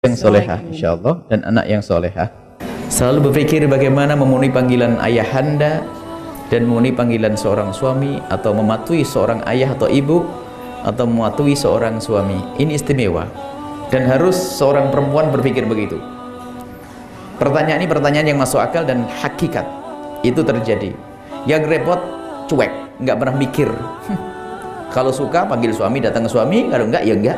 yang solehah insyaallah dan anak yang solehah. Selalu berpikir bagaimana memenuhi panggilan ayahanda dan memenuhi panggilan seorang suami, atau mematuhi seorang ayah atau ibu, atau mematuhi seorang suami. Ini istimewa dan harus seorang perempuan berpikir begitu. Pertanyaan ini pertanyaan yang masuk akal dan hakikat. Itu terjadi. Yang repot cuek, nggak pernah mikir. Kalau suka panggil suami, datang ke suami, kalau enggak ya enggak.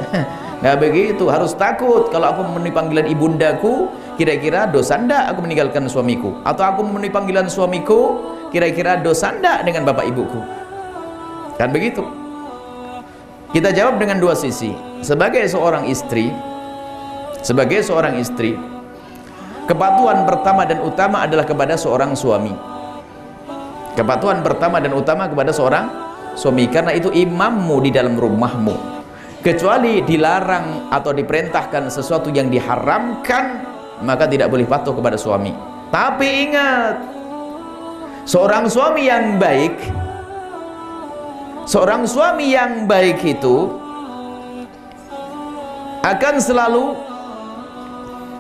Nggak begitu, harus takut. Kalau aku memenuhi panggilan ibundaku, kira-kira dosa ndak aku meninggalkan suamiku? Atau aku memenuhi panggilan suamiku, kira-kira dosa ndak dengan bapak ibuku? Kan begitu. Kita jawab dengan dua sisi. Sebagai seorang istri, kepatuhan pertama dan utama adalah kepada seorang suami. Kepatuhan pertama dan utama kepada seorang suami, karena itu imammu di dalam rumahmu. Kecuali dilarang atau diperintahkan sesuatu yang diharamkan, maka tidak boleh patuh kepada suami. Tapi ingat, seorang suami yang baik itu akan selalu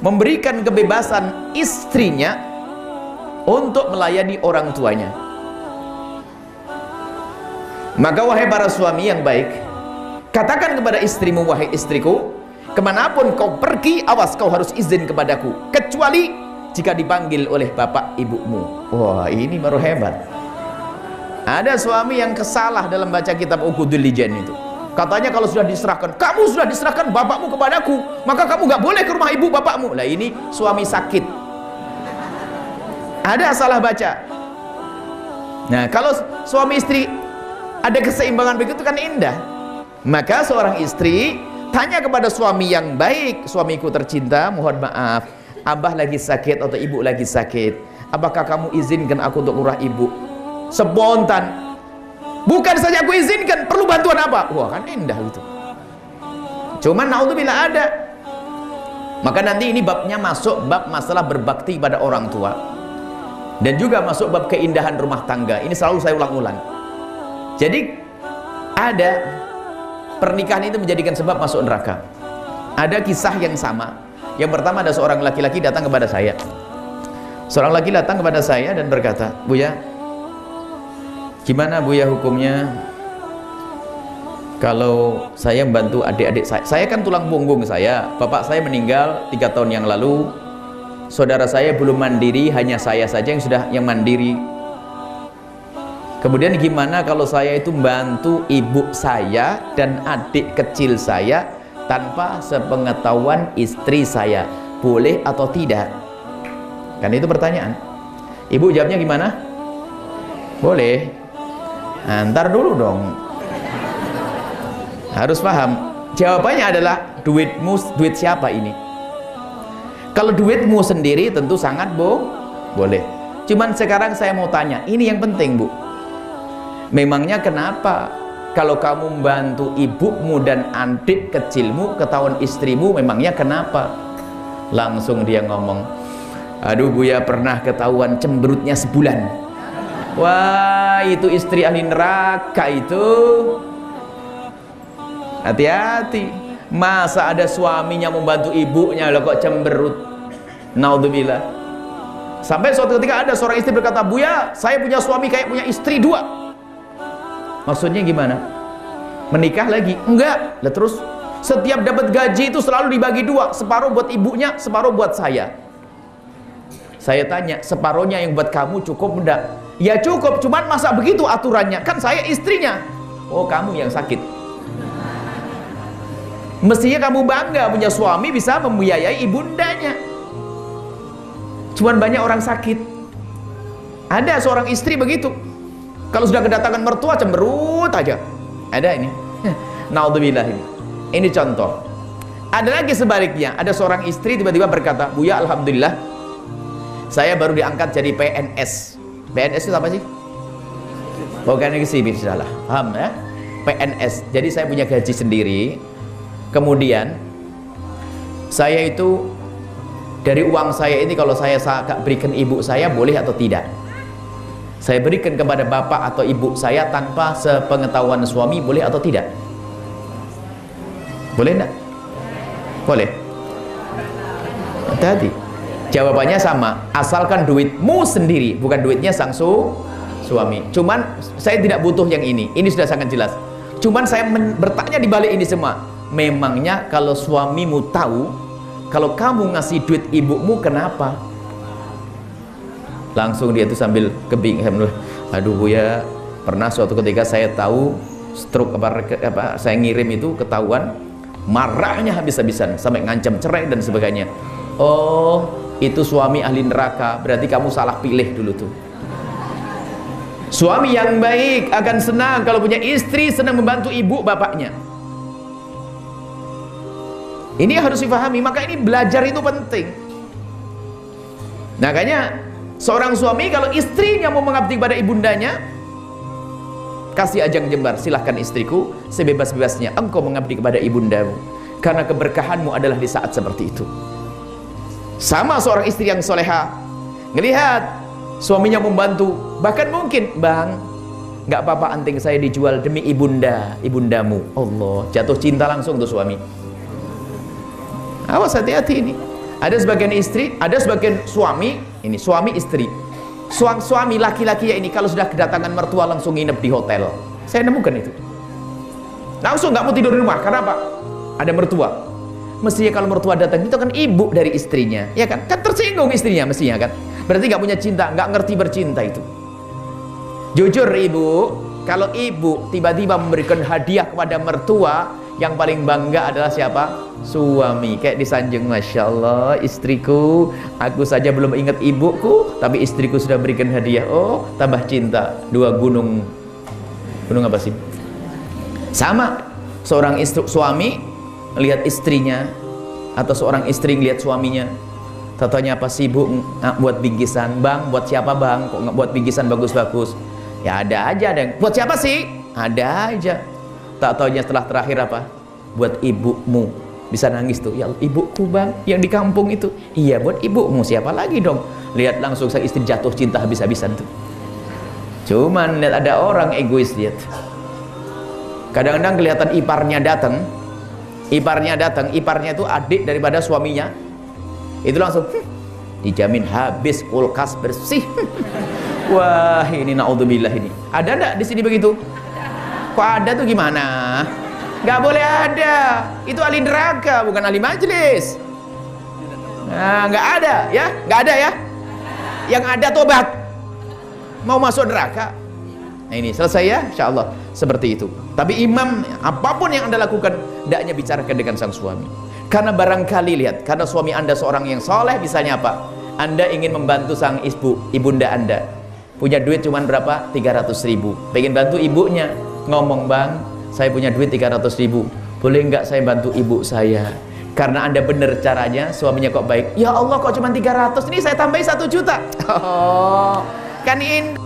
memberikan kebebasan istrinya untuk melayani orang tuanya. Maka wahai para suami yang baik, katakan kepada istrimu, wahai istriku, kemanapun kau pergi, awas kau harus izin kepadaku, kecuali jika dipanggil oleh bapak ibumu. Wah, ini baru hebat. Ada suami yang kesalah dalam baca kitab Uqudul Lijan itu. Katanya kalau sudah diserahkan, kamu sudah diserahkan bapakmu kepadaku, maka kamu gak boleh ke rumah ibu bapakmu. Lah ini suami sakit. Ada salah baca. Nah, kalau suami istri ada keseimbangan begitu kan indah. Maka seorang istri tanya kepada suami yang baik, suamiku tercinta, mohon maaf, abah lagi sakit atau ibu lagi sakit, apakah kamu izinkan aku untuk urah ibu? Spontan. Bukan saja aku izinkan, perlu bantuan apa? Wah, kan indah gitu. Cuman naudzubillah ada. Maka nanti ini babnya masuk bab masalah berbakti pada orang tua, dan juga masuk bab keindahan rumah tangga. Ini selalu saya ulang-ulang. Jadi ada pernikahan itu menjadikan sebab masuk neraka. Ada kisah yang sama. Yang pertama, ada seorang laki-laki datang kepada saya. Seorang laki datang kepada saya dan berkata, "Buya, gimana Buya hukumnya kalau saya membantu adik-adik saya? Saya kan tulang punggung saya. Bapak saya meninggal 3 tahun yang lalu. Saudara saya belum mandiri, hanya saya saja yang mandiri. Kemudian gimana kalau saya itu membantu ibu saya dan adik kecil saya tanpa sepengetahuan istri saya, boleh atau tidak?" Kan itu pertanyaan. Ibu jawabnya gimana? Boleh. Nah, ntar dulu dong, harus paham. Jawabannya adalah duitmu, duit siapa ini? Kalau duitmu sendiri tentu sangat boleh. Cuman sekarang saya mau tanya, ini yang penting, Bu. Memangnya kenapa kalau kamu membantu ibumu dan adik kecilmu ketahuan istrimu, memangnya kenapa? Langsung dia ngomong, "Aduh Buya, pernah ketahuan cemberutnya sebulan." Wah, itu istri ahli neraka itu. Hati-hati. Masa ada suaminya membantu ibunya loh kok cemberut? Naudzubillah. Sampai suatu ketika ada seorang istri berkata, "Buya, saya punya suami kayak punya istri 2. Maksudnya gimana? Menikah lagi? Enggak. Lah terus setiap dapat gaji itu selalu dibagi 2, separuh buat ibunya, separuh buat saya. Saya tanya, separuhnya yang buat kamu cukup enggak? Ya cukup, cuman masa begitu aturannya? Kan saya istrinya. Oh, kamu yang sakit. Mestinya kamu bangga punya suami bisa membiayai ibundanya. Cuman banyak orang sakit. Ada seorang istri begitu. Kalau sudah kedatangan mertua cemberut aja. Ada ini. Naudzubillah ini. Ini contoh. Ada lagi sebaliknya. Ada seorang istri tiba-tiba berkata, "Buya, alhamdulillah, saya baru diangkat jadi PNS." PNS itu apa sih? Organisasi sipil, salah. Paham ya? PNS. Jadi saya punya gaji sendiri. Kemudian saya itu dari uang saya ini, kalau saya berikan ibu saya boleh atau tidak? Saya berikan kepada bapak atau ibu saya tanpa sepengetahuan suami, boleh atau tidak? Boleh enggak? Boleh. Tadi jawabannya sama, asalkan duitmu sendiri, bukan duitnya sang suami. Cuman saya tidak butuh yang ini sudah sangat jelas. Cuman saya bertanya di balik ini semua, memangnya kalau suamimu tahu kalau kamu ngasih duit ibumu, kenapa? Langsung dia tuh sambil kebingungan, aduh Bu ya, pernah suatu ketika saya tahu stroke apa saya ngirim itu ketahuan, marahnya habis-habisan sampai ngancam cerai dan sebagainya. Oh, itu suami ahli neraka, berarti kamu salah pilih dulu tuh. Suami yang baik akan senang kalau punya istri senang membantu ibu bapaknya. Ini harus dipahami, maka ini belajar itu penting. Makanya seorang suami kalau istrinya mau mengabdi pada ibundanya, kasih ajang jembar, silahkan istriku, sebebas-bebasnya engkau mengabdi kepada ibundamu, karena keberkahanmu adalah di saat seperti itu. Sama seorang istri yang soleha, ngelihat suaminya membantu, bahkan mungkin, bang, nggak apa-apa anting saya dijual demi ibundamu. Allah, jatuh cinta langsung tuh suami. Awas, hati-hati ini. Ada sebagian istri, ada sebagian suami, ini suami istri. Suami laki-laki ya ini kalau sudah kedatangan mertua langsung nginep di hotel. Saya nemukan itu. Langsung nggak mau tidur di rumah, karena apa? Ada mertua. Mestinya kalau mertua datang itu kan ibu dari istrinya, ya kan? Kan tersinggung istrinya mestinya kan? Berarti nggak punya cinta, nggak ngerti bercinta itu. Jujur ibu, kalau ibu tiba-tiba memberikan hadiah kepada mertua, yang paling bangga adalah siapa? Suami. Kayak disanjung, Masya Allah istriku, aku saja belum ingat ibuku, tapi istriku sudah berikan hadiah. Oh, tambah cinta. Dua gunung apa sih? Sama, seorang suami lihat istrinya, atau seorang istri lihat suaminya, tatanya apa sibuk buat bingkisan. Bang, buat siapa bang? Kok nggak buat bingkisan bagus-bagus? Ya ada aja, ada. Buat siapa sih? Ada aja. Tak taunya setelah terakhir apa? Buat ibumu. Bisa nangis tuh, ya ibuku bang, yang di kampung itu. Iya, buat ibumu, siapa lagi dong? Lihat langsung sang istri jatuh cinta habis-habisan tuh. Cuman lihat ada orang egois, lihat. Kadang-kadang kelihatan iparnya datang, iparnya itu adik daripada suaminya. Itu langsung dijamin habis kulkas bersih. Wah, ini naudzubillah ini. Ada enggak di sini begitu? Kok ada tuh gimana? Nggak boleh ada. Itu ahli neraka, bukan ahli majelis. Nah, nggak ada ya, nggak ada ya. Yang ada tobat. Mau masuk neraka. Nah ini selesai ya, insya Allah seperti itu. Tapi imam, apapun yang anda lakukan, hendaknya bicarakan dengan sang suami. Karena barangkali lihat, karena suami anda seorang yang soleh, misalnya apa? Anda ingin membantu sang ibunda anda. Punya duit cuman berapa? 300.000. Pengen bantu ibunya. Ngomong, bang, saya punya duit 300.000. Boleh nggak saya bantu ibu saya? Karena anda benar caranya, suaminya kok baik. Ya Allah, kok cuma 300? Ini saya tambahin 1 juta. Oh, kan ini